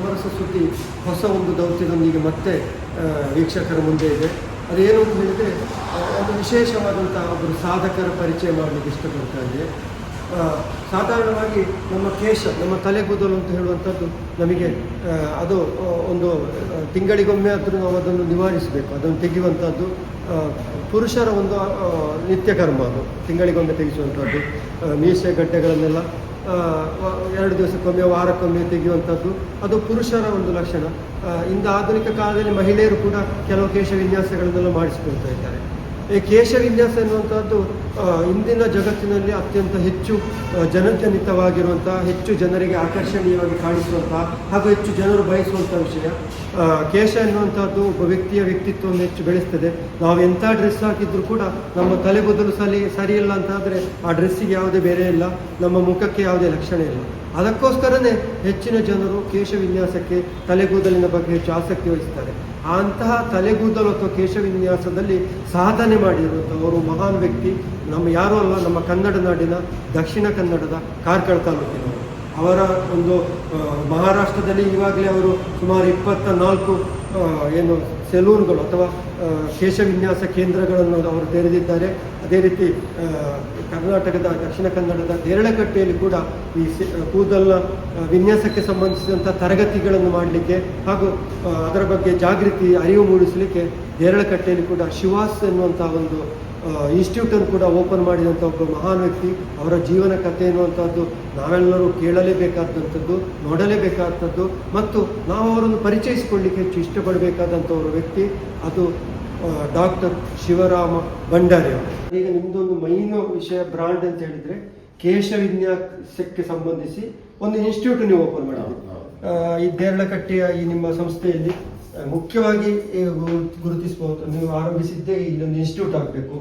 ಹೊರಬರಸ ಸುದ್ದಿ ಹೊಸ ಒಂದು ದೌತ್ಯದೊಂದಿಗೆ ಮತ್ತೆ ವೀಕ್ಷಕರ ಮುಂದೆ ಇದೆ. ಅದೇನು ಅಂತ ಹೇಳಿದರೆ, ಒಂದು ವಿಶೇಷವಾದಂಥ ಒಬ್ಬರು ಸಾಧಕರ ಪರಿಚಯ ಮಾಡಲಿಕ್ಕೆ ಇಷ್ಟಪಡ್ತಾ ಇದೆ. ಸಾಧಾರಣವಾಗಿ ನಮ್ಮ ಕೇಶ, ನಮ್ಮ ತಲೆಗೂದಲು ಅಂತ ಹೇಳುವಂಥದ್ದು ನಮಗೆ ಅದು ಒಂದು ತಿಂಗಳಿಗೊಮ್ಮೆ ಆದರೂ ನಾವು ಅದನ್ನು ನಿವಾರಿಸಬೇಕು, ಅದನ್ನು ತೆಗೆಯುವಂಥದ್ದು ಪುರುಷರ ಒಂದು ನಿತ್ಯ ಕರ್ಮ. ಅದು ತಿಂಗಳಿಗೊಮ್ಮೆ ತೆಗೆಸುವಂಥದ್ದು. ಮೀಸೆ ಗಡ್ಡೆಗಳನ್ನೆಲ್ಲ 2 ದಿವಸಕ್ಕೊಮ್ಮೆ, ವಾರಕ್ಕೊಮ್ಮೆ ತೆಗೆಯುವಂಥದ್ದು ಅದು ಪುರುಷರ ಒಂದು ಲಕ್ಷಣ. ಇಂದು ಆಧುನಿಕ ಕಾಲದಲ್ಲಿ ಮಹಿಳೆಯರು ಕೂಡ ಕೆಲವು ಕೇಶ ವಿನ್ಯಾಸಗಳನ್ನೆಲ್ಲ ಮಾಡಿಸಿಕೊಳ್ತಾ ಇದ್ದಾರೆ. ಈ ಕೇಶ ವಿನ್ಯಾಸ ಎನ್ನುವಂಥದ್ದು ಇಂದಿನ ಜಗತ್ತಿನಲ್ಲಿ ಅತ್ಯಂತ ಹೆಚ್ಚು ಜನಜನಿತವಾಗಿರುವಂಥ, ಹೆಚ್ಚು ಜನರಿಗೆ ಆಕರ್ಷಣೀಯವಾಗಿ ಕಾಣಿಸುವಂತಹ ಹಾಗೂ ಹೆಚ್ಚು ಜನರು ಬಯಸುವಂಥ ವಿಷಯ. ಕೇಶ ಎನ್ನುವಂಥದ್ದು ಒಬ್ಬ ವ್ಯಕ್ತಿಯ ವ್ಯಕ್ತಿತ್ವವನ್ನು ಹೆಚ್ಚು ಬೆಳೆಸ್ತದೆ. ನಾವು ಎಂಥ ಡ್ರೆಸ್ ಹಾಕಿದ್ರೂ ಕೂಡ ನಮ್ಮ ತಲೆಗೂದಲು ಸರಿಯಿಲ್ಲ ಅಂತಾದರೆ ಆ ಡ್ರೆಸ್ಸಿಗೆ ಯಾವುದೇ ಬೇರೆ ಇಲ್ಲ, ನಮ್ಮ ಮುಖಕ್ಕೆ ಯಾವುದೇ ಲಕ್ಷಣ ಇಲ್ಲ. ಅದಕ್ಕೋಸ್ಕರನೇ ಹೆಚ್ಚಿನ ಜನರು ಕೇಶ ವಿನ್ಯಾಸಕ್ಕೆ, ತಲೆಗೂದಲಿನ ಬಗ್ಗೆ ಹೆಚ್ಚು ಆಸಕ್ತಿ ವಹಿಸ್ತಾರೆ. ಅಂತಹ ತಲೆಗೂದಲು ಅಥವಾ ಕೇಶ ವಿನ್ಯಾಸದಲ್ಲಿ ಸಾಧನೆ ಮಾಡಿರುವಂಥವರು ಮಹಾನ್ ವ್ಯಕ್ತಿ ಯಾರೂ ಅಲ್ಲ, ನಮ್ಮ ಕನ್ನಡ ನಾಡಿನ ದಕ್ಷಿಣ ಕನ್ನಡದ ಕಾರ್ಕಳ ತಾಲೂಕಿನವರು. ಅವರ ಒಂದು ಮಹಾರಾಷ್ಟ್ರದಲ್ಲಿ ಈವಾಗಲೇ ಅವರು ಸುಮಾರು 24 ಏನು ಸೆಲೂನ್ಗಳು ಅಥವಾ ಕೇಶ ವಿನ್ಯಾಸ ಕೇಂದ್ರಗಳನ್ನು ಅವರು ತೆರೆದಿದ್ದಾರೆ. ಅದೇ ರೀತಿ ಕರ್ನಾಟಕದ ದಕ್ಷಿಣ ಕನ್ನಡದ ದೇರಳಕಟ್ಟೆಯಲ್ಲಿ ಕೂಡ ಈ ಕೂದಲಿನ ವಿನ್ಯಾಸಕ್ಕೆ ಸಂಬಂಧಿಸಿದಂಥ ತರಗತಿಗಳನ್ನು ಮಾಡಲಿಕ್ಕೆ ಹಾಗೂ ಅದರ ಬಗ್ಗೆ ಜಾಗೃತಿ ಅರಿವು ಮೂಡಿಸಲಿಕ್ಕೆ ದೇರಳಕಟ್ಟೆಯಲ್ಲಿ ಕೂಡ ಶಿವಾಸ್ ಎನ್ನುವಂಥ ಒಂದು ಇನ್ಸ್ಟಿಟ್ಯೂಟನ್ನು ಕೂಡ ಓಪನ್ ಮಾಡಿದಂಥ ಒಬ್ಬ ಮಹಾನ್ ವ್ಯಕ್ತಿ. ಅವರ ಜೀವನ ಕಥೆ ಎನ್ನುವಂಥದ್ದು ನಾವೆಲ್ಲರೂ ಕೇಳಲೇಬೇಕಾದಂಥದ್ದು, ನೋಡಲೇಬೇಕಾದಂಥದ್ದು ಮತ್ತು ನಾವು ಅವರನ್ನು ಪರಿಚಯಿಸಿಕೊಳ್ಳಿಕ್ಕೆ ಹೆಚ್ಚು ಇಷ್ಟಪಡಬೇಕಾದಂಥವ್ರ ವ್ಯಕ್ತಿ. ಅದು ಡಾಕ್ಟರ್ ಶಿವರಾಮ ಭಂಡಾರಿ ಅವರು. ಈಗ ನಿಮ್ಮದೊಂದು ಮೈನು ವಿಷಯ ಬ್ರಾಂಡ್ ಅಂತ ಹೇಳಿದರೆ, ಕೇಶ ವಿನ್ಯಾಸಕ್ಕೆ ಸಂಬಂಧಿಸಿ ಒಂದು ಇನ್ಸ್ಟಿಟ್ಯೂಟ್ ನೀವು ಓಪನ್ ಮಾಡಿದ್ರಿ. ಈ ದೇರಳಕಟ್ಟೆಯ ಈ ನಿಮ್ಮ ಸಂಸ್ಥೆಯಲ್ಲಿ ಮುಖ್ಯವಾಗಿ ಗುರುತಿಸಬಹುದು, ನೀವು ಆರಂಭಿಸಿದ್ದೇ ಇಲ್ಲೊಂದು ಇನ್ಸ್ಟಿಟ್ಯೂಟ್ ಆಗಬೇಕು,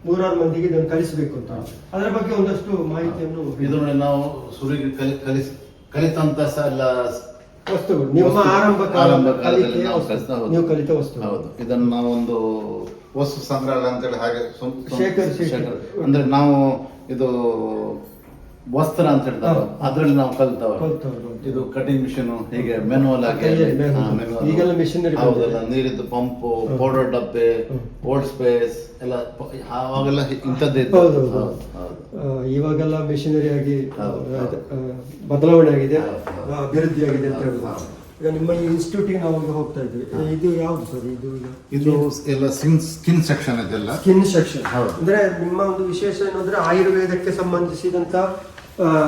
100 ಮಂದಿಗೆ ಇದನ್ನು ಕಲಿಸಬೇಕು ಅಂತ. ಅದರ ಬಗ್ಗೆ ಒಂದಷ್ಟು ಮಾಹಿತಿಯನ್ನು ಇದನ್ನು ನಾವು ಸುರಿಗೆ ಕಲಿತಂತ ವಸ್ತುಗಳು, ನಿಮ್ಮ ಆರಂಭ ನೀವು ಕಲಿತ ವಸ್ತು. ಹೌದು, ಇದನ್ನು ನಾವು ಒಂದು ವಸ್ತು ಸಂಗ್ರಹಾಲಯ ಅಂತೇಳಿ ಹಾಗೆ ಅಂದ್ರೆ ನಾವು ಇದು ವಸ್ತ್ರ ಅಂತ ಹೇಳ್ತಾರೆ, ಅದ್ರಲ್ಲಿ ನಾವು ಕಲಿತವ. ಇದು ಕಟಿಂಗ್ ಮಿಷನ್, ಹೀಗೆ ಮೆನುವಲ್ ಆಗಿ ಈಗೆಲ್ಲ ಮಿಷನರಿ, ಹೌದಲ್ಲ, ನೀರಿದ್ದು ಪಂಪು, ಪೌಡರ್ ಡಬ್ಬೆ, ಓಲ್ಡ್ ಸ್ಪೇಸ್ ಎಲ್ಲ ಅವಾಗೆಲ್ಲ ಇಂಥದ್ದೇ ಇತ್ತು. ಇವಾಗೆಲ್ಲ ಮಿಷನರಿ ಆಗಿ ಬದಲಾವಣೆ ಆಗಿದೆ, ಅಭಿವೃದ್ಧಿ ಆಗಿದೆ ಅಂತ ಹೇಳ್ಬೋದು. ಈಗ ನಿಮ್ಮ ಈ ಇನ್ಸ್ಟಿಟ್ಯೂಟಿಗೆ ನಾವು ಹೋಗ್ತಾ ಇದ್ವಿ. ಇದು ಯಾವುದು ಸರ್? ಇದು ಎಲ್ಲ ಸ್ಕಿನ್ ಸೆಕ್ಷನ್ ಇದೆಲ್ಲ. ಸ್ಕಿನ್ ಸೆಕ್ಷನ್ ಅಂದ್ರೆ ನಿಮ್ಮ ಒಂದು ವಿಶೇಷ ಏನಂದ್ರೆ ಆಯುರ್ವೇದಕ್ಕೆ ಸಂಬಂಧಿಸಿದಂತ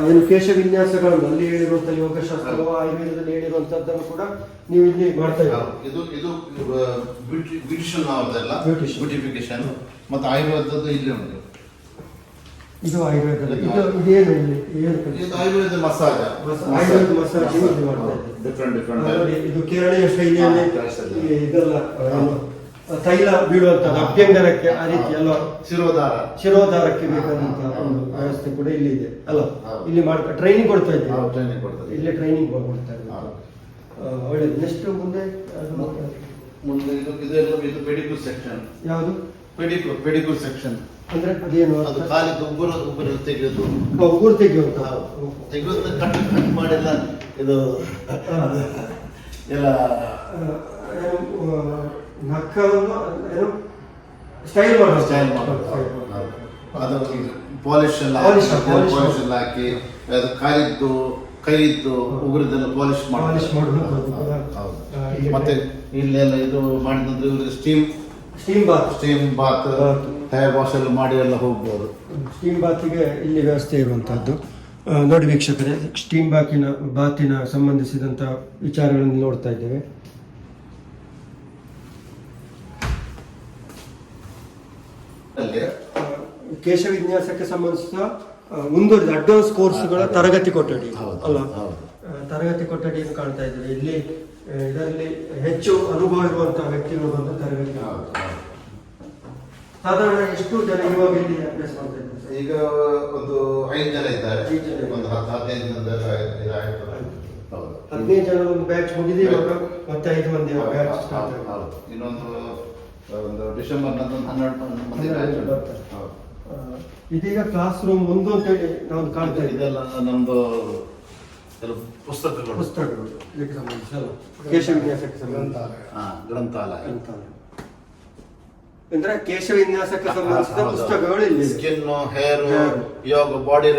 ಏನು ಕೇಶ ವಿನ್ಯಾಸಗಳನ್ನು ಅಲ್ಲಿ ಹೇಳಿರುವಂತಹ ಯೋಗಶಾಸ್ತ್ರ, ಆಯುರ್ವೇದದಲ್ಲಿ ಹೇಳಿರುವಂತದ್ದನ್ನು ಕೂಡ ನೀವು ಇಲ್ಲಿ ಮಾಡ್ತಾ ಇದ್ದೀವಿ. ಇದು ಬ್ಯೂಟಿಷಿಯನ್ ಅವರದೆಲ್ಲ, ಬ್ಯೂಟಿಫಿಕೇಶನ್ ಮತ್ತು ಆಯುರ್ವೇದದ್ದು ಇಲ್ಲಿ ಉಂಟು. ಇದು ಆಯುರ್ವೇದ, ಇದೇನು ಇದು Ayurveda massage, Ayurveda massage different. ಇದು ಕೇರಳೀಯ ಶೈಲಿಯಲ್ಲಿ ಇದೆಲ್ಲ ತೈಲ ಬೀಳುವಂತ ಅಭ್ಯಂಗರಕ್ಕೆ, ಆ ರೀತಿ ಎಲ್ಲ ಶಿರೋಧಾರಕ್ಕೆ ಬೇಕಾದಂತಹ ಒಂದು ವ್ಯವಸ್ಥೆ ಕೂಡ ಇಲ್ಲಿ ಇದೆ ಅಲ್ಲ. ಇಲ್ಲಿ ಟ್ರೈನಿಂಗ್ ಕೊಡ್ತಾ ಇದ್ದೀವಿ, ಇಲ್ಲಿ ಟ್ರೈನಿಂಗ್ ಕೊಡ್ತಾ ಇದ್ದೀವಿ. ಒಳ್ಳೇದು. ನೆಕ್ಸ್ಟ್ ಮುಂದೆ ಇದು ಪೆಡಿಕ್ಯೂರ್ ಸೆಕ್ಷನ್. ಯಾವುದು? ಪೆಡಿಕ್ಯೂರ್ ಸೆಕ್ಷನ್ ಅಂದ್ರೆ ಅದೇನು? ಅದು ಕಾಲಿದ್ದು ಉಗುರು ತೆಗೆಯೋದು, ಉಗುರು ತೆಗೆಯುವಂತ ಕಟ್ ಮಾಡಿಲ್ಲ. ಇದು ಎಲ್ಲ ನಖವನ್ನು ಏನು ಸ್ಟೈಲ್ ಮಾಡೋದು, ಅದು ಪಾಲಿಶ್ ಎಲ್ಲ ಹಾಕಿ, ಅದು ಕಾಲಿದ್ದು ಕೈಯಿದ್ದು ಉಗುರದೆಲ್ಲ ಪಾಲಿಶ್ ಮಾಡೋದು. ಮತ್ತೆ ಇಲ್ಲೆಲ್ಲ ಇದು ಮಾಡಿದ್ರೆ ಇವ್ರಿಗೆ ಸ್ಟೀಮ್ ಬಾತ್ ಹೇರ್ ವಾಶ್ ಎಲ್ಲ ಮಾಡಿ ಎಲ್ಲ ಹೋಗ್ಬೋದು. ಸ್ಟೀಮ್ ಬಾತಿಗೆ ಇಲ್ಲಿ ವ್ಯವಸ್ಥೆ ಇರುವಂತಹದ್ದು. ನೋಡಿ ವೀಕ್ಷಕರೇ, ಸ್ಟೀಮ್ ಬಾತಿನ ಸಂಬಂಧಿಸಿದಂಥ ವಿಚಾರಗಳನ್ನು ನೋಡ್ತಾ ಇದ್ದೇವೆ. ಕೇಶ ವಿನ್ಯಾಸಕ್ಕೆ ಸಂಬಂಧಿಸಿದ ಮುಂದುವರಿದ ಅಡ್ವಾನ್ಸ್ ಕೋರ್ಸ್ಗಳ ತರಗತಿ ಕೊಠಡಿ ಅಲ್ಲ, ತರಗತಿ ಕೊಠಡಿಯನ್ನು ಕಾಣ್ತಾ ಇದ್ದೇವೆ. ಇಲ್ಲಿ ಇದರಲ್ಲಿ ಹೆಚ್ಚು ಅನುಭವ ಇರುವಂತಹ ವ್ಯಕ್ತಿಗಳು ಬಂದು ತರಗತಿ. ಸಾಧಾರಣ ಎಷ್ಟು ಜನ ಇವಾಗ ಇಲ್ಲಿ ಅಭ್ಯಾಸ ಮಾಡ್ತಾ ಇದ್ದಾರೆ? ಈಗ ಒಂದು 5 ಜನ ಇದ್ದಾರೆ. ಒಂದು 15 ಜನ ಒಂದು ಬ್ಯಾಚ್ ಮುಗಿದು ಇವಾಗ ಮತ್ತೆ 5 ಮಂದಿ ಬ್ಯಾಚ್. ಇನ್ನೊಂದು ಡಿಸೆಂಬರ್ 12 ಬರ್ತಾರೆ. ಇದೀಗ ಕ್ಲಾಸ್ ರೂಮ್ ಒಂದು ಅಂತ ಹೇಳಿ ನಾವು ಕಾಣ್ತಾ ಇದ್ದೀವಿ. ಇದೆಲ್ಲ ನಮ್ದು ಕೆಲವು ಪುಸ್ತಕಗಳು, ಇದಕ್ಕೆ ಸಂಬಂಧಿಸಿ ಅಲ್ಲ, ಕೇಶ ವಿನ್ಯಾಸಕ್ಕೆ ಸಂಬಂಧಿಸಿದ ಗ್ರಂಥಾಲಯ ಅಂದ್ರೆ ಕೇಶ ವಿನ್ಯಾಸಕ್ಕೆ ಸಂಬಂಧಿಸಿದ ಪುಸ್ತಕಗಳು ಇಲ್ಲಿ ಸ್ಕಿನ್, ಹೇರ್, ಯೋಗ, ಬಾಡಿ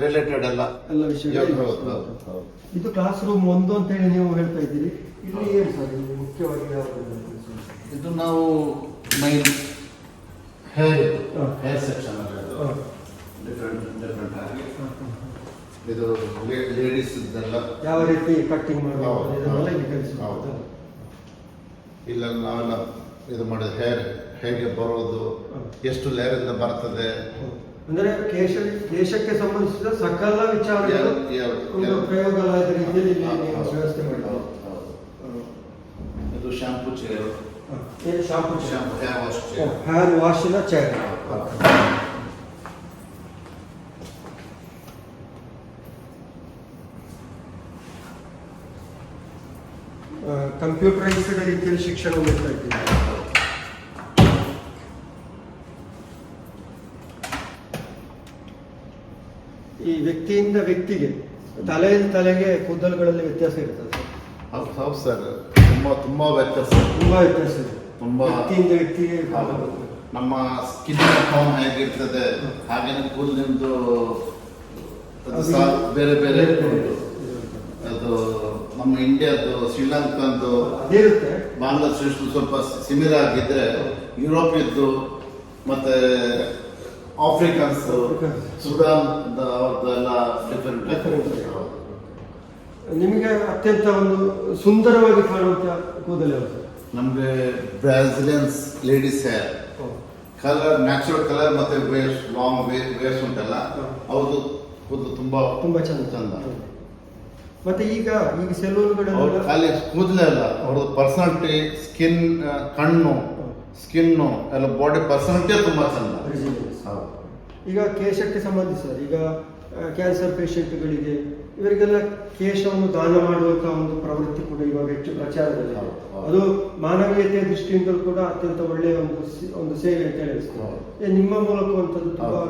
ರಿಲೇಟೆಡ್ ಎಲ್ಲ ವಿಷಯಗಳು. ಇದು ಕ್ಲಾಸ್ ರೂಮ್ 1 ಅಂತ ಹೇಳಿ ನೀವು ಹೇಳ್ತಾ ಇದ್ದೀರಿ. ಇಲ್ಲಿ ಏನು ಸರ್ ಇಲ್ಲಿ ಮುಖ್ಯವಾಗಿ ಇದು ನಾವು ಮೈನ್ ಹೇರ್ ಸೆಕ್ಷನ್ ಡಿಫ್ರೆಂಟ್ ಆಗಿ ಇದು ಲೇಡೀಸ್ ಇದೆಲ್ಲ ಯಾವ ರೀತಿ ಕಟ್ಟಿಂಗ್ ಮಾಡೋದು ಇಲ್ಲ ನಾವೆಲ್ಲ ಇದು ಮಾಡಿದ ಹೇರ್ ಹೇಗೆ ಬರೋದು, ಎಷ್ಟು ಲೇಯರ್ ಇಂದ ಬರ್ತದೆ, ಅಂದ್ರೆ ಕೇಶಕ್ಕೆ ಸಂಬಂಧಿಸಿದ ಸಕಲ ವಿಚಾರಗಳು ಒಂದು ಪ್ರಯೋಗಾಲಯದ ರೀತಿಯಲ್ಲಿ ವ್ಯವಸ್ಥೆ ಮಾಡಿದ್ದಾರೆ. ಇದು shampoo chair, shampoo hair hair ವಾಶಿನ ಚೇರ್. ಕಂಪ್ಯೂಟರೈಸ್ಡ್ ರೀತಿಯಲ್ಲಿ ಶಿಕ್ಷಣ ನೀಡ್ತಾ ಇದ್ದೀವಿ. ಈ ವ್ಯಕ್ತಿಯಿಂದ ವ್ಯಕ್ತಿಗೆ, ತಲೆಯಿಂದ ತಲೆಗೆ ಕೂದಲುಗಳಲ್ಲಿ ವ್ಯತ್ಯಾಸ ಇರ್ತದೆ. ಹೌದು ಸರ್, ತುಂಬಾ ವ್ಯತ್ಯಾಸ, ತುಂಬಾ ವ್ಯತ್ಯಾಸ ಇದೆ. ತುಂಬಾ ವ್ಯಕ್ತಿಯಿಂದ ವ್ಯಕ್ತಿಗೆ ನಮ್ಮ ಸ್ಕಿನ್ ಟೋನ್ ಹೇಗಿರ್ತದೆ ಹಾಗೇನೆ ಕೂದಲಿಂದು ಬೇರೆ ಬೇರೆ ಅದು ನಮ್ಮ ಇಂಡಿಯಾದ್ದು, ಶ್ರೀಲಂಕಾದ್ದು, ಬಾಂಗ್ಲಾದೇಶ ಸ್ವಲ್ಪ ಸಿಮಿಲರ್ ಆಗಿದ್ರೆ, ಯುರೋಪಿಯದ್ದು ಮತ್ತೆ ಆಫ್ರಿಕನ್ಸ್, ಸುಡಾನ್ ಅವ್ರದ್ದೆಲ್ಲ ಡಿಫರೆಂಟ್. ನಿಮಗೆ ಅತ್ಯಂತ ಒಂದು ಸುಂದರವಾಗಿ ಕಾಣುವಂತ ಕೂದಲು ಯಾವುದು? ನಮಗೆ Brazilians ladies hair colour, natural colour ಮತ್ತೆ ವೇರ್ಸ್, ಲಾಂಗ್ ವೇರ್ಸ್ ಉಂಟಲ್ಲ, ಅವ್ರದ್ದು ಕೂದಲು ತುಂಬಾ ಚಂದ. ಮತ್ತೆ ಈಗ ಸೆಲೂನ್ಗಳೆಲ್ಲ ಖಾಲಿ ಕೂದಲೇ ಅಲ್ಲ, ಅವ್ರದ್ದು ಪರ್ಸನಾಲಿಟಿ, ಕಣ್ಣು, ಸ್ಕಿನ್ನು ಎಲ್ಲ, ಬಾಡಿ ಪರ್ಸನಾಲಿಟಿ ತುಂಬಾ ಚಂದ. ಈಗ ಕೇಶಕ್ಕೆ ಸಂಬಂಧಿಸಿದ, ಈಗ ಕ್ಯಾನ್ಸರ್ ಪೇಷಂಟ್ಗಳಿಗೆ ಇವರಿಗೆಲ್ಲ ಕೇಶವನ್ನು ದಾನ ಮಾಡುವಂತಹ ಒಂದು ಪ್ರವೃತ್ತಿ ಕೂಡ ಇವಾಗ ಹೆಚ್ಚು ಪ್ರಚಾರದಲ್ಲಿ. ಅದು ಮಾನವೀಯತೆಯ ದೃಷ್ಟಿಯಿಂದಲೂ ಕೂಡ ಅತ್ಯಂತ ಒಳ್ಳೆಯ ಒಂದು ಸೇವೆ ಅಂತ ಹೇಳಿಸ್ತೇವೆ. ನಿಮ್ಮ ಮೂಲಕವಂಥದ್ದು ತುಂಬಾ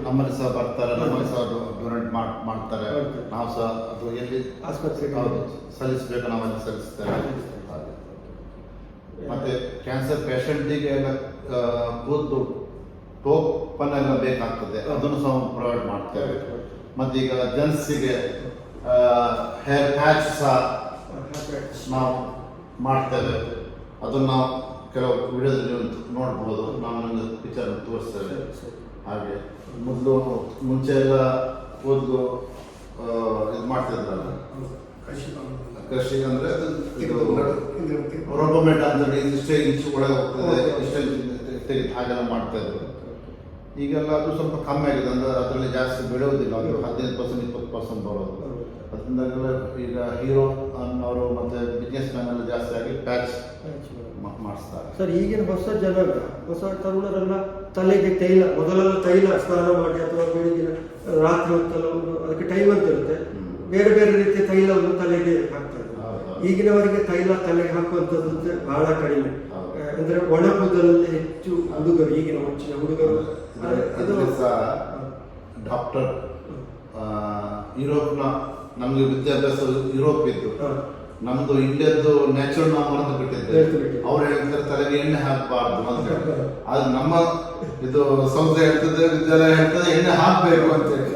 ನಮ್ಮಲ್ಲಿ ಸಹ ಬರ್ತಾರೆ, ನಮ್ಮಲ್ಲಿ ಸಹ ಡೊನೇಟ್ ಮಾಡ್ತಾರೆ. ನಾವು ಸಹ ಅದು ಎಲ್ಲಿ ಆಸ್ಪತ್ರೆಗೆ ಸಲ್ಲಿಸಬೇಕು ನಾವಲ್ಲಿ ಸಲ್ಲಿಸ್ತೇವೆ. ಮತ್ತೆ ಕ್ಯಾನ್ಸರ್ ಪೇಷಂಟಿಗೆ ಎಲ್ಲ ಕೂದಲು ಟೋಪನ್ ಎಲ್ಲ ಬೇಕಾಗ್ತದೆ, ಅದನ್ನು ಸಹ ಪ್ರೊವೈಡ್ ಮಾಡ್ತೇವೆ. ಮತ್ತೆ ಈಗ ಜೆಂಟ್ಸಿಗೆ ಹೇರ್ ಪ್ಯಾಚ್ ಸಹ ನಾವು ಮಾಡ್ತೇವೆ. ಅದನ್ನು ನಾವು ಕೆಲವು ವಿಡಿಯೋದಲ್ಲಿ ನೋಡ್ಬೋದು, ನಾವು ನಮಗೆ ಪಿಕ್ಚರ್ ತೋರಿಸ್ತೇವೆ. ಹಾಗೆ ಮುಂಚೆ ಎಲ್ಲ ಕೂದಲು ಇದು ಮಾಡ್ತಿದ್ರಲ್ಲ, ಕೃಷಿ ಅಂದ್ರೆ ರೋಬೋಮೆಟ್ ಅಂದ್ರೆ ಇಷ್ಟೇ ಇಂಚು ಒಳಗೆ ಹೋಗ್ತದೆ, ಇಷ್ಟೇ ತೆಗೆದು ಹಾಗೆಲ್ಲ ಮಾಡ್ತಾ ಇದ್ರು. ಈಗೆಲ್ಲ ಅದು ಸ್ವಲ್ಪ ಕಮ್ಮಿ ಆಗಿದೆ, ಅಂದ್ರೆ ಅದರಲ್ಲಿ ಜಾಸ್ತಿ ಬೆಳೆಯೋದಿಲ್ಲ, ಅದು 15% 20% ಬರೋದು. ಅದರಿಂದಾಗೆಲ್ಲ ಈಗ ಹೀರೋ ಅನ್ನೋರು ಮತ್ತೆ ಬಿಸ್ನೆಸ್ ಮ್ಯಾನ್ ಎಲ್ಲ ಜಾಸ್ತಿ ಆಗಿ ಪ್ಯಾಚ್ ಮಾಡಿಸ್ತಾರೆ. ಸರ್, ಈಗಿನ ಹೊಸ ತರುಣರೆಲ್ಲ ತಲೆಗೆ ತೈಲ, ಮೊದಲೆಲ್ಲ ತೈಲ ಸ್ನಾನ ಮಾಡಿ ಅಥವಾ ಬೆಳಿಗ್ಗೆ ರಾತ್ರಿ ಹೊತ್ತಲ್ಲ ಅದಕ್ಕೆ ಟೈಮ್ ಅಂತ ಇರುತ್ತೆ, ಬೇರೆ ಬೇರೆ ರೀತಿಯ ತೈಲವನ್ನು ತಲೆಗೆ ಹಾಕ್ತಾರೆ. ಈಗಿನವರಿಗೆ ತೈಲ ತಲೆಗೆ ಹಾಕುವಂಥದ್ದು ಬಹಳ ಕಡಿಮೆ. ಅಂದ್ರೆ ಒಣ ಕೂದಲಲ್ಲಿ ಹೆಚ್ಚು ಹುಡುಗರು, ಈಗಿನ ಮುಂಚಿನ ಹುಡುಗರು ಡಾಕ್ಟರ್ ಯುರೋಪ್ನ, ನಮ್ಗೆ ವಿದ್ಯಾಭ್ಯಾಸ ಯುರೋಪ್ ಇದ್ದು, ನಮ್ದು ಇಂಡಿಯಾದ್ದು ನ್ಯಾಚುರಲ್ ನಾವು ಮರೆತು ಬಿಟ್ಟಿದ್ದೆ. ಅವ್ರು ಹೇಳ್ತಾರೆ ತಲೆಗೆ ಎಣ್ಣೆ ಹಾಕಬಾರ್ದು ಅಂತ ಹೇಳಿ. ಅದು ನಮ್ಮ ಇದು ಸಂಸ್ಥೆ ಹೇಳ್ತದೆ, ವಿದ್ಯಾಲಯ ಹೇಳ್ತದೆ ಎಣ್ಣೆ ಹಾಕಬೇಕು ಅಂತ ಹೇಳಿ.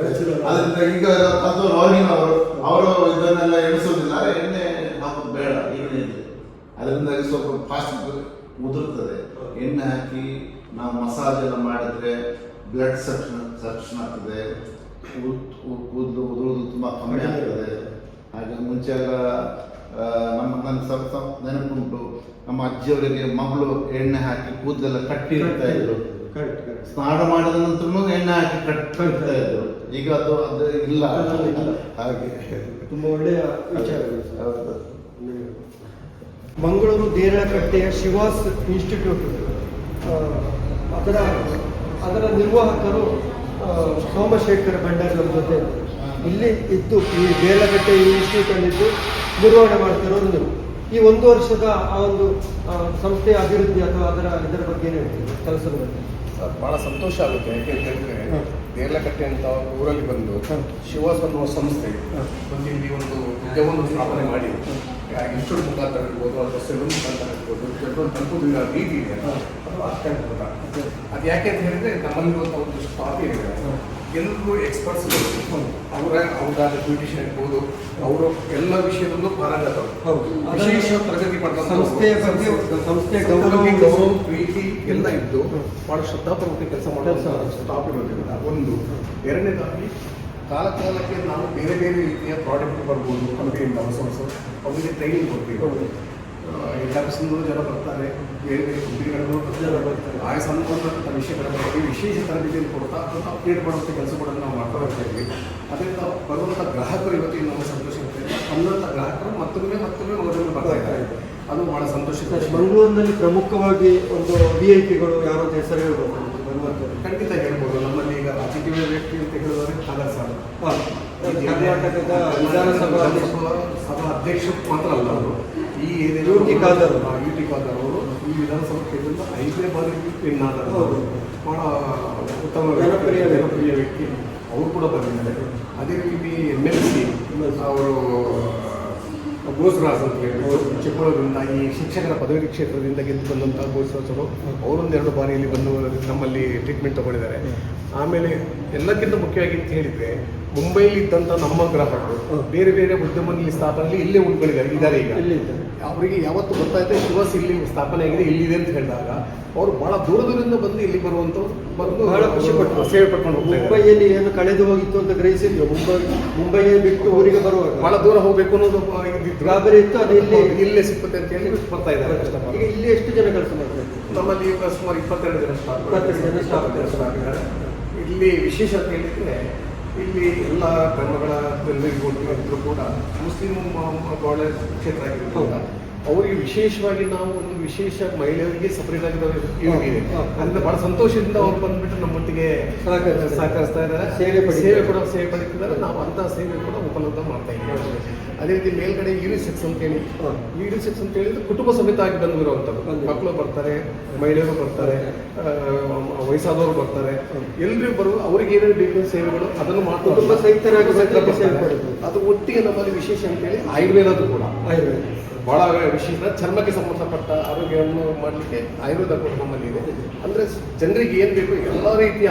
ಅದರಿಂದ ಈಗ ಅವರು ಇದನ್ನೆಲ್ಲ ಎಣಿಸೋದಿಲ್ಲ, ಎಣ್ಣೆ ಹಾಕೋದು ಬೇಡ, ಎಣ್ಣೆ ಇದೆ. ಅದರಿಂದ ಸ್ವಲ್ಪ ಫಾಸ್ಟ್ ಉದುರ್ತದೆ. ಎಣ್ಣೆ ಹಾಕಿ ನಾವು ಮಸಾಜ್ ಎಲ್ಲ ಮಾಡಿದ್ರೆ ಬ್ಲಡ್ ಸೆಕ್ಷನ್ ಆಗ್ತದೆ, ಕೂದಲು ಉದುರುವುದು ತುಂಬಾ ಕಮ್ಮಿ ಆಗ್ತದೆ. ಹಾಗೆ ಮುಂಚೆ ಎಲ್ಲ ನನ್ನ ಸ್ವಲ್ಪ ನೆನಪುಂಟು, ನಮ್ಮ ಅಜ್ಜಿಯವರಿಗೆ ಮಗಳು ಎಣ್ಣೆ ಹಾಕಿ ಕೂದಲೆಲ್ಲ ಕಟ್ಟಿ ಇರ್ತಾ ಇದ್ರು, ಸ್ನಾನ ಮಾಡಿದ ನಂತರ ಎಣ್ಣೆ ಹಾಕಿ ಕಟ್ತಾ ಇದ್ರು. ಈಗ ಅದು ಇಲ್ಲ. ಹಾಗೆ ತುಂಬಾ ಒಳ್ಳೆಯ ವಿಚಾರ. ಮಂಗಳೂರು ದೇರಳಕಟ್ಟೆಯ ಶಿವಾಸ್ ಇನ್ಸ್ಟಿಟ್ಯೂಟ್ ಅದರ ನಿರ್ವಾಹಕರು ಸೋಮಶೇಖರ ಭಂಡಾರಿ ನಮ್ಮ ಜೊತೆ ಇಲ್ಲಿ ಇದ್ದು, ಈ ದೇರಳಕಟ್ಟೆ ಇನ್ಸ್ಟಿಟ್ಯೂಟಲ್ಲಿದ್ದು ನಿರ್ವಹಣೆ ಮಾಡ್ತಿರೋರು ನೀವು. ಈ 1 ವರ್ಷದ ಆ ಒಂದು ಸಂಸ್ಥೆಯ ಅಭಿವೃದ್ಧಿ ಅಥವಾ ಇದರ ಬಗ್ಗೆ ಏನು ಹೇಳ್ತೀವಿ, ಕೆಲಸದ ಬಗ್ಗೆ? ಬಹಳ ಸಂತೋಷ ಆಗುತ್ತೆ. ಯಾಕೆ ಅಂತ ಹೇಳಿದ್ರೆ ದೇರ್ಲಕಟ್ಟೆ ಅಂತ ಊರಲ್ಲಿ ಬಂದು ಶಿವಾಸ್ ಅನ್ನುವ ಸಂಸ್ಥೆ ಬಂದು ಇಲ್ಲಿ ಒಂದು ಉದ್ಯಮವನ್ನು ಸ್ಥಾಪನೆ ಮಾಡಿ ಇನ್ಸ್ಟಿಟ್ಯೂಟ್ ಮುಖಾಂತರ ಇರ್ಬೋದು ಅಥವಾ ಸೆಲೂನ್ ಮುಖಾಂತರ ಇರ್ಬೋದು ಜನರನ್ನು ತಲುಪುವುದಿಲ್ಲ ರೀತಿ ಇದೆ. ಅದು ಅತ್ಯಂತ ಅದು ಯಾಕೆ ಅಂತ ಹೇಳಿದ್ರೆ ನಮ್ಮಲ್ಲಿರುವಂಥ ಒಂದು ಸ್ಟಾಕ್ ಏನಿದೆ ಎಲ್ಲರೂ ಎಕ್ಸ್ಪರ್ಟ್ಸ್ಗಳು ಅವರಾದ ಬ್ಯೂಟಿಷಿಯನ್ ಇರ್ಬೋದು, ಅವರು ಎಲ್ಲ ವಿಷಯದಲ್ಲೂ ಪಾರಂಗತರು, ವಿಶೇಷ ಪ್ರಗತಿ ಪಡೆದ ಸಂಸ್ಥೆಯ ಬಗ್ಗೆ ಸಂಸ್ಥೆಯ ಗೌರವ ಪ್ರೀತಿ ಎಲ್ಲ ಇದ್ದು ಬಹಳ ಶ್ರದ್ಧಾಪೂರ್ವಕ ಕೆಲಸ ಮಾಡುವಂಥ ಸ್ಟಾಪ್ ಇರೋದ್ರಿಂದ ಒಂದು. ಎರಡನೇದಾಗಿ ಕಾಲಕ್ಕೆ ನಾವು ಬೇರೆ ಬೇರೆ ರೀತಿಯ ಪ್ರಾಡಕ್ಟ್ ಬರ್ಬೋದು ಕಂಪನಿಯಿಂದ ಹೊಸ ಅವರಿಗೆ ಟ್ರೈನಿಂಗ್ ಕೊಡ್ತೀವಿ. ಎಲ್ಲರೂ ಜನ ಬರ್ತಾರೆ, ಬೇರೆ ಬೇರೆ ಕಂಪನಿಗಳಿಗೂ ಜನ ಬರ್ತಾರೆ. ಆಯಾ ಸಂಬಂಧಪಟ್ಟ ವಿಷಯಗಳ ಬಗ್ಗೆ ವಿಶೇಷ ತರಬೇತಿಯನ್ನು ಕೊಡ್ತಾ ಅಪ್ಡೇಟ್ ಮಾಡುವಂಥ ಕೆಲಸಗಳನ್ನು ನಾವು ಮಾಡ್ತಾ ಹೋಗ್ತಾ ಇದ್ವಿ. ಅದರಿಂದ ಬರುವಂಥ ಗ್ರಾಹಕರು ಇವತ್ತಿನ ನಮ್ಮ ಸಂತೋಷ ಇರ್ತದೆ. ಬಂದಂಥ ಗ್ರಾಹಕರು ಮತ್ತೊಮ್ಮೆ ಅವರನ್ನು ಬರ್ತಾ ಇದ್ದಾರೆ. ಅದು ಬಹಳ ಸಂತೋಷ. ಮಂಗಳೂರಿನಲ್ಲಿ ಪ್ರಮುಖವಾಗಿ ಒಂದು VIP-ಗಳು ಯಾರೋ ಹೆಸರು ಹೇಳ್ಬೋದು ಬರುವಂಥದ್ದು? ಖಂಡಿತ ಹೇಳ್ಬೋದು. ನಮ್ಮಲ್ಲಿ ಈಗ ರಾಜಕೀಯ ವ್ಯಕ್ತಿ ಅಂತ ಹೇಳಿದ್ರೆ ಖಾದರ್ ಸಾರ್, ಕರ್ನಾಟಕದ ವಿಧಾನಸಭಾ ಸಭಾ ಅಧ್ಯಕ್ಷರು ಮಾತ್ರ ಅಲ್ಲ ಅವರು, ಈ UT ಖಾದರ್ ಅವರು ಈ ವಿಧಾನಸಭಾ ಕ್ಷೇತ್ರದಿಂದ 5ನೇ ಬಾರಿ ವಿನ್ ಆದರು. ಬಹಳ ಉತ್ತಮ ಜನಪ್ರಿಯ ವ್ಯಕ್ತಿ, ಅವರು ಕೂಡ ಬಂದಿದ್ದಾರೆ. ಅದೇ ರೀತಿ MLC ಅವರು ಬೋಸ್ರಾಜ್ ಅಂತ ಹೇಳಿದ್ರು ಚಿಕ್ಕಬಳ್ಳೂರಿನಿಂದ, ಈ ಶಿಕ್ಷಕರ ಪದವಿ ಕ್ಷೇತ್ರದಿಂದ ಗೆದ್ದು ಬಂದಂಥ ಬೋಸ್ರಾಜರು ಅವರೊಂದೆರಡು ಬಾರಿಯಲ್ಲಿ ಬಂದು ನಮ್ಮಲ್ಲಿ ಟ್ರೀಟ್ಮೆಂಟ್ ತಗೊಂಡಿದ್ದಾರೆ. ಆಮೇಲೆ ಎಲ್ಲಕ್ಕಿಂತ ಮುಖ್ಯವಾಗಿ ಅಂತ ಹೇಳಿದರೆ ಮುಂಬೈಲಿ ಇದ್ದಂಥ ನಮ್ಮ ಗ್ರಾಹಕರು ಬೇರೆ ಬೇರೆ ಉದ್ಯಮದಲ್ಲಿ ಸ್ಥಾಪನೆಯಲ್ಲಿ ಇಲ್ಲೇ ಇದ್ದಾರೆ. ಈಗ ಅವರಿಗೆ ಯಾವತ್ತು ಗೊತ್ತಾಯ್ತು ಶಿವಾಸ್ ಇಲ್ಲಿ ಸ್ಥಾಪನೆ ಆಗಿದೆ, ಇಲ್ಲಿದೆ ಅಂತ ಹೇಳಿದಾಗ ಅವರು ಬಹಳ ದೂರದಿಂದ ಬಂದು ಇಲ್ಲಿ ಬರುವಂಥವ್ರು ಬಂದು ಬಹಳ ಖುಷಿ ಪಟ್ಟು ಸೇವೆ ಪಡ್ಕೊಂಡು ಹೋಗ್ತಾರೆ. ಮುಂಬೈಯಲ್ಲಿ ಏನು ಕಳೆದು ಹೋಗಿತ್ತು ಅಂತ ಗ್ರಹಿಸಿದ್ರು. ಮುಂಬೈಯೇ ಬಿಟ್ಟು ಊರಿಗೆ ಬರುವಾಗ ಬಹಳ ದೂರ ಹೋಗಬೇಕು ಅನ್ನೋದು ಗಾಬರಿ ಇತ್ತು. ಅದು ಇಲ್ಲೇ ಸಿಕ್ಕುತ್ತೆ ಅಂತ ಹೇಳಿ ಬರ್ತಾ ಇದ್ದಾರೆ. ಈಗ ಇಲ್ಲಿ ಎಷ್ಟು ಜನ ಕೆಲಸ ಮಾಡ್ತಾರೆ? ನಮ್ಮಲ್ಲಿ ಈಗ ಸುಮಾರು 22 ಜನ ಸ್ಟಾಫ್ ಕೆಲಸ ಮಾಡಿದ್ದಾರೆ. ಇಲ್ಲಿ ವಿಶೇಷ ಅಂತ ಹೇಳಿದ್ರೆ ಇಲ್ಲಿ ಎಲ್ಲ ಧರ್ಮಗಳ ಜನರಿಗೂ ಕೂಡ ಮುಸ್ಲಿಂ ಬಹಳ ಕ್ಷೇತ್ರ ಆಗಿರೋದ್ರಿಂದ ಅವರಿಗೆ ವಿಶೇಷವಾಗಿ ನಾವು ಒಂದು ವಿಶೇಷ ಮಹಿಳೆಯರಿಗೆ ಸಪರೇಟ್ ಆಗಿದ್ದಾರೆ. ಅಂದ್ರೆ ಬಹಳ ಸಂತೋಷದಿಂದ ಅವ್ರು ಬಂದ್ಬಿಟ್ಟು ನಮ್ಮೊಟ್ಟಿಗೆ ಸಹಕರಿಸ್ತಾ ಇದ್ದಾರೆ, ಸೇವೆ ಪಡೀತಿದ್ದಾರೆ. ನಾವು ಅಂತಹ ಸೇವೆ ಕೂಡ ಉಪಲಬ್ಧ ಮಾಡ್ತಾ ಇದ್ದೀವಿ. ಅದೇ ರೀತಿ ಮೇಲ್ಗಡೆ ಯೂನಿಸೆಕ್ಸ್ ಅಂತ ಹೇಳಿ, ಯೂನಿಸೆಕ್ಸ್ ಅಂತ ಹೇಳಿದ್ರೆ ಕುಟುಂಬ ಸಮೇತ ಆಗಿ ಬಂದಿರುವಂಥದ್ದು. ಮಕ್ಕಳು ಬರ್ತಾರೆ, ಮಹಿಳೆಯರು ಬರ್ತಾರೆ, ವಯಸ್ಸಾದವರು ಬರ್ತಾರೆ, ಎಲ್ಲರೂ ಬರುವ ಅವರಿಗೆ ಏನೇನು ಬೇಕು ಸೇವೆಗಳು ಅದನ್ನು ಮಾಡ್ಕೊಂಡು ಅದು ಒಟ್ಟಿಗೆ ನಮ್ಮಲ್ಲಿ ವಿಶೇಷ ಅಂತೇಳಿ ಆಯುರ್ವೇದದ್ದು ಕೂಡ ಬಹಳ ವಿಶೇಷ. ಚರ್ಮಕ್ಕೆ ಸಂಬಂಧಪಟ್ಟ ಆರೋಗ್ಯವನ್ನು ಮಾಡಲಿಕ್ಕೆ ಆಯುರ್ವೇದ ಕೂಡ ನಮ್ಮಲ್ಲಿ ಇದೆ. ಅಂದರೆ ಜನರಿಗೆ ಏನು ಬೇಕು ಎಲ್ಲ ರೀತಿಯ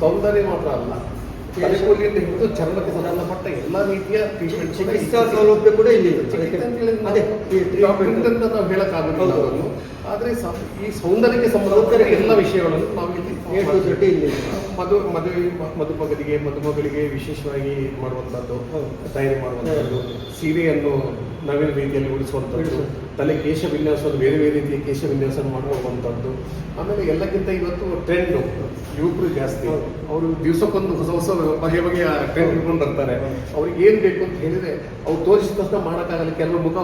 ಸೌಂದರ್ಯ ಮಾತ್ರ ಅಲ್ಲ, ತಲೆಕೂದಲಿಂದ ಹಿಡಿದು ಚರ್ಮಕ್ಕೆ ಸಂಬಂಧಪಟ್ಟ ಎಲ್ಲ ರೀತಿಯ ಟ್ರೀಟ್ಮೆಂಟ್, ಚಿಕಿತ್ಸಾ ಸೌಲಭ್ಯ ಕೂಡ ಇಲ್ಲಿ ನಾವು ಹೇಳಕ್ಕಾಗೋದಿಲ್ಲ ಅದನ್ನು. ಆದರೆ ಈ ಸೌಂದರ್ಯಕ್ಕೆ ಸಂಬಂಧಪಟ್ಟ ಎಲ್ಲ ವಿಷಯಗಳನ್ನು ನಾವು ಇಲ್ಲಿ ಮದುಮಗಳಿಗೆ ವಿಶೇಷವಾಗಿ ಮಾಡುವಂಥದ್ದು, ತಯಾರಿ ಮಾಡುವಂಥದ್ದು, ಸೀರೆಯನ್ನು ನವೀನ ರೀತಿಯಲ್ಲಿ ಉಳಿಸುವಂಥದ್ದು, ತಲೆ ಕೇಶ ವಿನ್ಯಾಸವನ್ನು ಬೇರೆ ಬೇರೆ ರೀತಿಯ ಕೇಶ ವಿನ್ಯಾಸ ಮಾಡುವಂಥದ್ದು. ಆಮೇಲೆ ಎಲ್ಲಕ್ಕಿಂತ ಇವತ್ತು ಟ್ರೆಂಡು ಯುವಕರು ಜಾಸ್ತಿ, ಅವರು ದಿವಸಕ್ಕೊಂದು ಹೊಸ ಬಗೆಯ ಟ್ರೆಂಡ್ ಇಟ್ಕೊಂಡು ಬರ್ತಾರೆ. ಅವ್ರಿಗೆ ಏನು ಬೇಕು ಅಂತ ಹೇಳಿದರೆ ಅವ್ರು ತೋರಿಸಿದ ತಕ್ಷಣ ಮಾಡೋಕ್ಕಾಗಲ್ಲ. ಕೆಲವರು ಮುಖ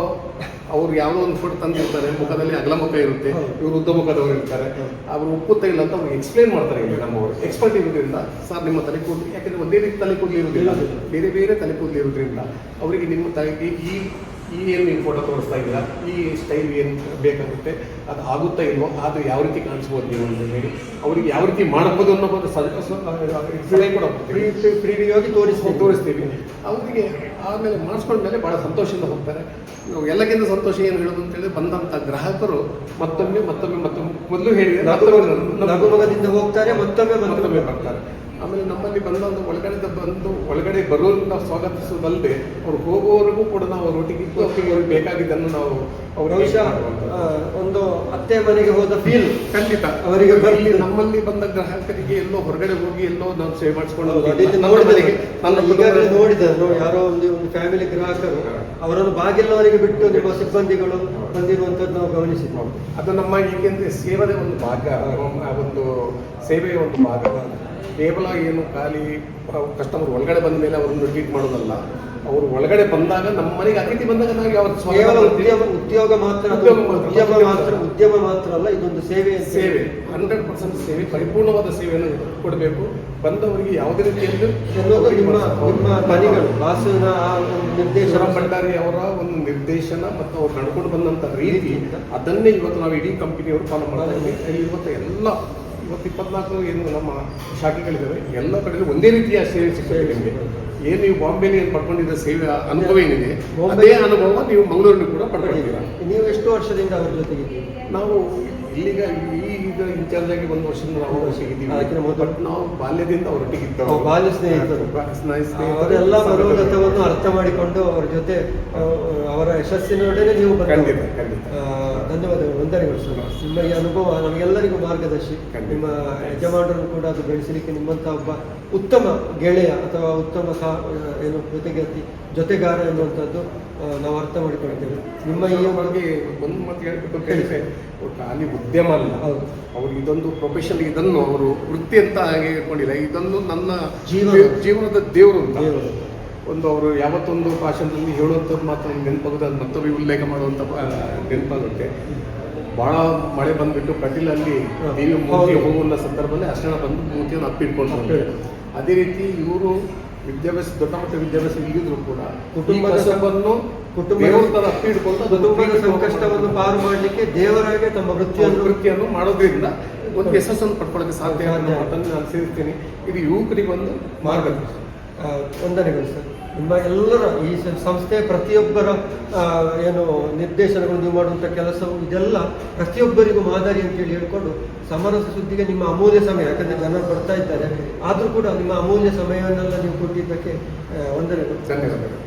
ಅವ್ರು ಯಾವುದೋ ಒಂದು ಫೋಟೋ ತಂದಿರ್ತಾರೆ, ಮುಖದಲ್ಲಿ ಅಗಲ ಮುಖ ಇರುತ್ತೆ, ಇವರು ಉದ್ದ ಮುಖದವರು ಇರ್ತಾರೆ, ಅವರು ಒಪ್ಪುತ್ತಾ ಇಲ್ಲ ಅಂತ ಅವ್ರು ಎಕ್ಸ್ಪ್ಲೇನ್ ಮಾಡ್ತಾರೆ. ಇಲ್ಲಿ ನಮ್ಮವರು ಎಕ್ಸ್ಪರ್ಟ್ ಇರೋದ್ರಿಂದ ಸರ್ ನಿಮ್ಮ ತಲೆ ಕೂದಲು, ಯಾಕಂದರೆ ಒಂದೇ ರೀತಿ ತಲೆ ಕೂದಲು ಇರೋದಿಲ್ಲ, ಬೇರೆ ಬೇರೆ ತಲೆ ಕೂದಲು ಇರೋದ್ರಿಂದ ಅವರಿಗೆ ನಿಮ್ಮ ತಲೆಗೆ ಈ ಏನು ನೀವು ಫೋಟೋ ತೋರಿಸ್ತಾ ಇದ್ದೀರಾ, ಈ ಸ್ಟೈಲ್ ಏನು ಬೇಕಾಗುತ್ತೆ, ಅದು ಆಗುತ್ತಾ ಇಲ್ವೋ, ಅದು ಯಾವ ರೀತಿ ಕಾಣಿಸ್ಬೋದು ನೀವು ಅಂತ ಹೇಳಿ ಅವರಿಗೆ ಯಾವ ರೀತಿ ಮಾಡಬಹುದು ಅನ್ನೋದು ಸಲಹೆ ಕೂಡ ಫ್ರೀಯಾಗಿ ತೋರಿಸ್ತೀವಿ ಅವರಿಗೆ. ಆಮೇಲೆ ಮಾಡಿಸ್ಕೊಂಡ್ಮೇಲೆ ಭಾಳ ಸಂತೋಷದಿಂದ ಹೋಗ್ತಾರೆ. ಎಲ್ಲಕ್ಕಿಂತ ಸಂತೋಷ ಏನು ಹೇಳೋದು ಅಂತ ಹೇಳಿದ್ರೆ ಬಂದಂಥ ಗ್ರಾಹಕರು ಮತ್ತೊಮ್ಮೆ ಮೊದಲು ಹೇಳಿದರೆ ನಗುಮೊಗದಿಂದ ಹೋಗ್ತಾರೆ, ಮತ್ತೊಮ್ಮೆ ಬರ್ತಾರೆ. ಆಮೇಲೆ ನಮ್ಮಲ್ಲಿ ಒಳಗಡೆ ಬರೋದನ್ನ ಸ್ವಾಗತಿಸೋದಲ್ಲದೆ ಅವ್ರು ಹೋಗುವವರೆಗೂ ಕೂಡ ನಾವು ಅವರೊಟ್ಟಿಗೆ ಅವ್ರಿಗೆ ಬೇಕಾಗಿದ್ದನ್ನು ನಾವು ಒಂದು ಅತ್ತೆ ಮನೆಗೆ ಹೋದ ಫೀಲ್ ಖಂಡಿತ ಅವರಿಗೆ ಬರಲಿ. ನಮ್ಮಲ್ಲಿ ಬಂದ ಗ್ರಾಹಕರಿಗೆ ಎಲ್ಲೋ ಹೊರಗಡೆ ಹೋಗಿ ಎಲ್ಲೋ ನಾವು ಸೇವೆ ಮಾಡಿಸ್ಕೊಂಡು ನೋಡಿದ್ರು ಯಾರೋ ಒಂದು ಫ್ಯಾಮಿಲಿ ಗ್ರಾಹಕರು ಅವರನ್ನು ಬಾಗಿಲವರೆಗೆ ಬಿಟ್ಟು ನಿಮ್ಮ ಸಿಬ್ಬಂದಿಗಳು ಬಂದಿರುವಂಥದ್ದು ನಾವು ಗಮನಿಸಿದ್ವಿ. ಅದು ನಮ್ಮ ಈಗೆಂದ್ರೆ ಸೇವೆಯ ಒಂದು ಭಾಗ, ಒಂದು ಸೇವೆಯ ಒಂದು ಭಾಗ. ಕೇವಲ ಏನು ಖಾಲಿ ಕಸ್ಟಮರ್ ಒಳಗಡೆ ಬಂದ ಮೇಲೆ ಅವರನ್ನು ಟ್ರೀಟ್ ಮಾಡೋದಲ್ಲ, ಅವರು ಒಳಗಡೆ ಬಂದಾಗ ನಮ್ಮ ಮನೆಗೆ ಅತಿಥಿ ಬಂದಾಗ ನಾವು ಯಾವತ್ತು ಉದ್ಯಮ ಮಾತ್ರ ಅಲ್ಲ, ಇದೊಂದು ಸೇವೆ 100% ಸೇವೆ, ಪರಿಪೂರ್ಣವಾದ ಸೇವೆಯನ್ನು ಕೊಡಬೇಕು. ಬಂದವರಿಗೆ ಯಾವುದೇ ರೀತಿಯಲ್ಲಿ ನಿಮ್ಮ ಪಣಿಗಳು ವಾಸನ ನಿರ್ದೇಶನ ಭಂಡಾರಿ ಅವರ ಒಂದು ನಿರ್ದೇಶನ ಮತ್ತು ಅವ್ರು ನಡ್ಕೊಂಡು ಬಂದಂಥ ರೀತಿ, ಅದನ್ನೇ ಇವತ್ತು ನಾವು ಇಡೀ ಕಂಪನಿಯವರು ಫಾಲೋ ಮಾಡ್ತಾ ಇದ್ದೀವಿ. ಇವತ್ತು ಎಲ್ಲ ಇವತ್ತು 24 ಏನು ನಮ್ಮ ಶಾಖೆಗಳಿದ್ದಾವೆ ಎಲ್ಲ ಕಡೆ ಒಂದೇ ರೀತಿಯ ಸೇವೆ ಸಿಗ್ತದೆ ನಿಮಗೆ. ಏನು ನೀವು ಬಾಂಬೆಲಿ ಏನು ಪಡ್ಕೊಂಡಿದ್ದ ಸೇವೆ ಅನುಭವ ಏನಿದೆ ಅದೇ ಅನುಭವ ನೀವು ಮಂಗಳೂರಿನಲ್ಲಿ ಕೂಡ ಪಡ್ಕೊಂಡಿದ್ದೀರಾ. ನೀವು ಎಷ್ಟು ವರ್ಷದಿಂದ ಅವ್ರ ಜೊತೆಗಿದ್ದೀರಿ? ನಾವು ಇಲ್ಲಿಗ ಈಗ ಇನ್ಚಾರ್ಜ್ ಆಗಿ 1 ವರ್ಷದಿಂದ ನಾವು ಸಿಗಿದ್ದೀವಿ. ಬಟ್ ನಾವು ಬಾಲ್ಯದಿಂದ ಅವರೊಟ್ಟಿಗೆ ಇದ್ದವು, ಬಾಲ್ಯ ಸ್ನೇಹಿತರು. ಅವರೆಲ್ಲ ಮನೋಗತವನ್ನು ಅರ್ಥ ಮಾಡಿಕೊಂಡು ಅವರ ಜೊತೆ ಅವರ ಯಶಸ್ಸಿನೊಡನೆ ನೀವು ಖಂಡಿತ ಖಂಡಿತ ಧನ್ಯವಾದಗಳು, ವಂದನೆಗಳು ಸರ್. ನಿಮ್ಮ ಈ ಅನುಭವ ನಮಗೆಲ್ಲರಿಗೂ ಮಾರ್ಗದರ್ಶಿ. ನಿಮ್ಮ ಯಜಮಾನರನ್ನು ಕೂಡ ಅದು ಬೆಳೆಸಲಿಕ್ಕೆ ನಿಮ್ಮಂಥ ಒಬ್ಬ ಉತ್ತಮ ಗೆಳೆಯ ಅಥವಾ ಉತ್ತಮ ಏನು ಜೊತೆಗಾರ ಎನ್ನುವಂಥದ್ದು ನಾವು ಅರ್ಥ ಮಾಡಿಕೊಂಡಿದ್ದೇವೆ. ನಿಮ್ಮ ಈ ಬಗ್ಗೆ ಒಂದು ಮಾತು ಹೇಳ್ಬೇಕು ಅಂತ ಹೇಳಿದ್ರೆ, ಖಾಲಿ ಉದ್ಯಮ ಅಲ್ಲ, ಅವರು ಇದೊಂದು ಪ್ರೊಫೆಷನ್, ಇದನ್ನು ಅವರು ವೃತ್ತಿ ಅಂತ ಹೇಳ್ಕೊಂಡಿಲ್ಲ, ಇದೊಂದು ನನ್ನ ಜೀವನದ ದೇವರು ಅಂತ. ಒಂದು ಅವರು ಯಾವತ್ತೊಂದು ಭಾಷಣದಲ್ಲಿ ಹೇಳುವಂಥದ್ದು ಮಾತ್ರ ನೆನಪಾಗೋದು, ಅದು ಮತ್ತೊಬ್ಬ ಉಲ್ಲೇಖ ಮಾಡುವಂಥ ನೆನಪಾಗುತ್ತೆ. ಭಾಳ ಮಳೆ ಬಂದುಬಿಟ್ಟು ಕಟೀಲಲ್ಲಿ ದೇವಿ ಮೂರ್ತಿ ಹೋಗುವ ಸಂದರ್ಭದಲ್ಲಿ ಅಷ್ಟೇ ಬಂದು ಮೂರ್ತಿಯನ್ನು ಅಪ್ಪಿಟ್ಕೊಂಡು, ಅದೇ ರೀತಿ ಇವರು ವಿದ್ಯಾಭ್ಯಾಸ ದೊಡ್ಡ ಮಟ್ಟ ವಿದ್ಯಾಭ್ಯಾಸ ಇಲ್ಲಿದ್ರು ಕೂಡ ಕುಟುಂಬದ ಅಪ್ಪಿ ಹಿಡ್ಕೊಂಡು ಕುಟುಂಬದ ಸಂಕಷ್ಟವನ್ನು ಪಾರು ಮಾಡಲಿಕ್ಕೆ ದೇವರಾಗೆ ತಮ್ಮ ವೃತ್ತಿಯನ್ನು ಮಾಡೋದ್ರಿಂದ ಒಂದು ಯಶಸ್ಸನ್ನು ಪಡ್ಕೊಳ್ಳೋಕೆ ಸಾಧ್ಯ ಮಾತನ್ನು ನಾನು ಸೇರಿಸ್ತೀನಿ. ಇದು ಯುವಕರಿಗೆ ಒಂದು ಮಾರ್ಗದರ್ಶನ. ವಂದನೆಗಳು ಸರ್. ನಿಮ್ಮ ಎಲ್ಲರ ಈ ಸಂಸ್ಥೆ ಪ್ರತಿಯೊಬ್ಬರ ಏನು ನಿರ್ದೇಶನಗಳು, ನೀವು ಮಾಡುವಂಥ ಕೆಲಸವು ಇದೆಲ್ಲ ಪ್ರತಿಯೊಬ್ಬರಿಗೂ ಮಾದರಿ ಅಂತೇಳಿ ಹೇಳ್ಕೊಂಡು, ಸಮರಸ ಸುದ್ದಿಗೆ ನಿಮ್ಮ ಅಮೂಲ್ಯ ಸಮಯ, ಯಾಕಂದರೆ ಜನರು ಬರ್ತಾ ಇದ್ದಾರೆ, ಆದರೂ ಕೂಡ ನಿಮ್ಮ ಅಮೂಲ್ಯ ಸಮಯವನ್ನೆಲ್ಲ ನೀವು ಕೊಟ್ಟಿದ್ದಕ್ಕೆ ವಂದನೆಗಳು. ಧನ್ಯವಾದಗಳು.